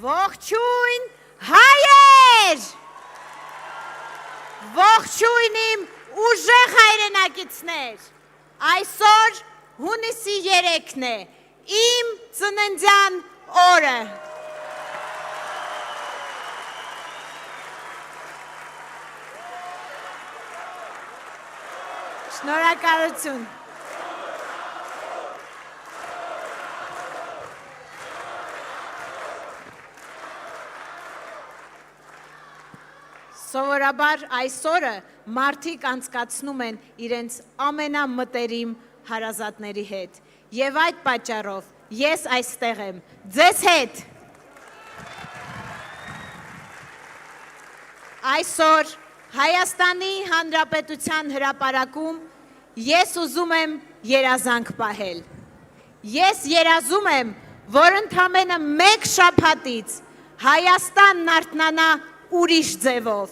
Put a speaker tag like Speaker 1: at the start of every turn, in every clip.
Speaker 1: Ողջույն հայեր, ողջույն իմ ուժեղ հայրենակիցներ, այսօր հունիսի 3-ն է, իմ ծննդյան օրը։ Շնորհակալություն։ Սովորաբար այսօրը մարդիկ անցկացնում են իրենց ամենամտերիմ հարազատների հետ եւ այդ պատճառով ես այստեղ եմ ձեզ հետ։ Այսօր Հայաստանի Հանրապետության հրապարակում ես ուզում եմ երազանք պահել։ Ես երազում եմ, որ ընդամենը մեկ շաբաթից Հայաստանն արթնանա ուրիշ ձևով,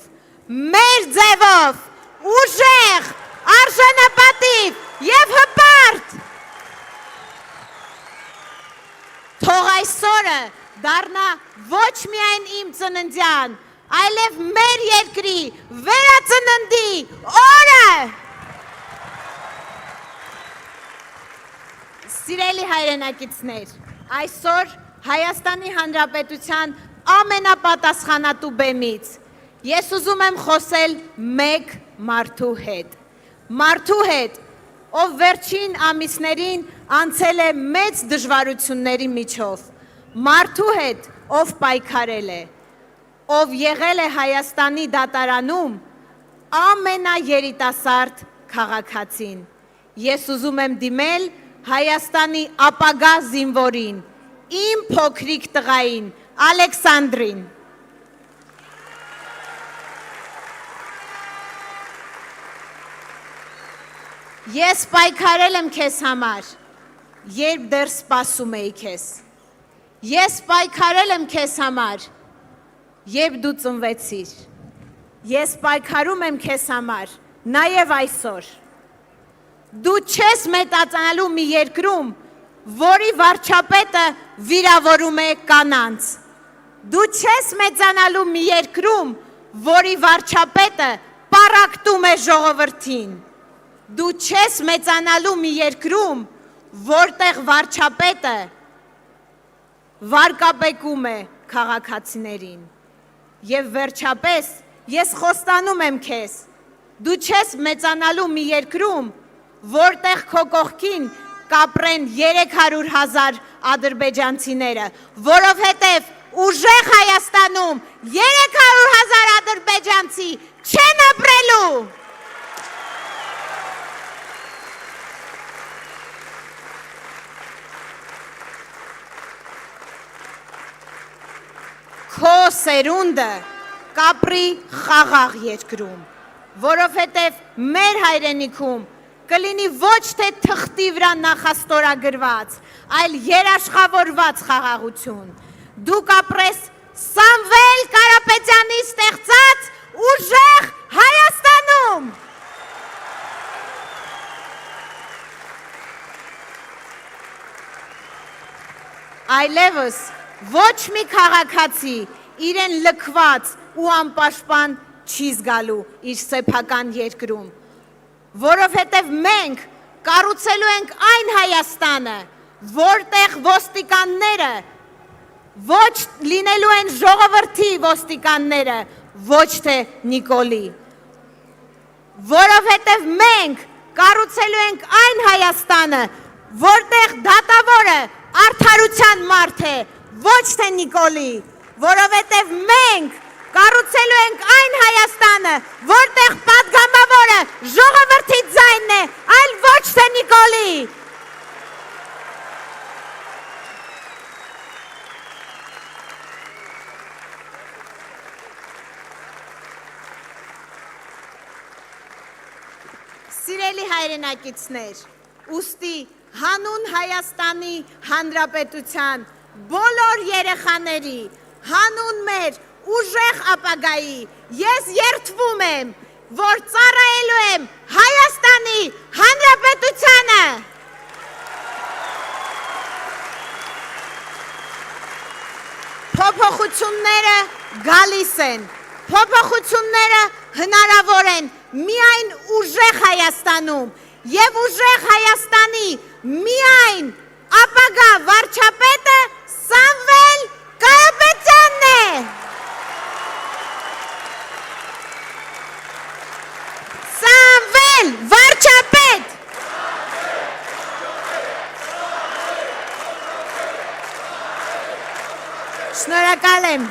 Speaker 1: մեր ձևով, ուժեղ, արժանապատիվ և հպարտ։ Թող այսօրը դառնա ոչ միայն իմ ծննդյան, այլև մեր երկրի վերածննդի օրը։ Սիրելի հայրենակիցներ, այսօր Հայաստանի Հանրապետության ամենապատասխանատու բեմից ես ուզում եմ խոսել մեկ մարդու հետ, ով վերջին ամիսներին անցել է մեծ դժվարությունների միջով, մարդու հետ, ով պայքարել է, ով եղել է Հայաստանի դատարանում ամենաերիտասարդ քաղաքացին։ Ես ուզում եմ դիմել Հայաստանի ապագա զինվորին, իմ փոքրիկ տղային, Ալեքսանդրին։ Ես պայքարել եմ քեզ համար, երբ դեռ սպասում էի քեզ։ Ես պայքարել եմ քեզ համար, երբ դու ծնվեցիր։ Ես պայքարում եմ քեզ համար, նաև այսօր։ Դու չես մեծանալու մի երկրում, որի վարչապետը վիրավորում է կանանց։ Դու չես մեծանալու մի երկրում, որի վարչապետը պառակտում է ժողովրդին։ Դու չես մեծանալու մի երկրում, որտեղ վարչապետը վարկաբեկում է քաղաքացիներին։ Եվ վերջապես ես խոստանում եմ քեզ, դու չես մեծանալու մի երկրում, որտեղ քո կողքին կապրեն 300,000 ադրբեջանցիները, որովհետև ուժեղ Հայաստանում 300,000 ադրբեջանցի չեն ապրելու։ Քո սերունդը կապրի խաղաղ երկրում, որովհետև մեր հայրենիքում կլինի ոչ թե թղթի վրա նախաստորագրված, այլ երաշխավորված խաղաղություն։ Դու կապրես Սամվել Կարապետյանի ստեղծած ուժեղ Հայաստանում։ Այլևս ոչ մի քաղաքացի իրեն լքված ու անպաշտպան չի զգալու իր սեփական երկրում, որովհետև մենք կառուցելու ենք այն Հայաստանը, որտեղ ոստիկանները ոչ լինելու են ժողովրդի ոստիկանները, ոչ թե Նիկոլի, որովհետև մենք կառուցելու ենք այն Հայաստանը, որտեղ դատավորը արդարության մարդ է, ոչ թե Նիկոլի, որովհետև մենք կառուցելու ենք այն Հայաստանը, որտեղ պատգամավորը ժողովրդի ձայնն է, այլ ոչ թե Նիկոլի։ Սիրելի հայրենակիցներ, ուստի հանուն Հայաստանի Հանրապետության բոլոր երեխաների, հանուն մեր ուժեղ ապագայի, ես երդվում եմ, որ ծառայելու եմ Հայաստանի Հանրապետությանը։ փոփոխությունները գալիս են, փոփոխությունները հնարավոր են միայն ուժեղ Հայաստանում եւ ուժեղ Հայաստանի միայն ապագա վարչապետը Սամվել Կարապետյանն է։ Սամվել վարչապետ։ Շնորհակալ եմ։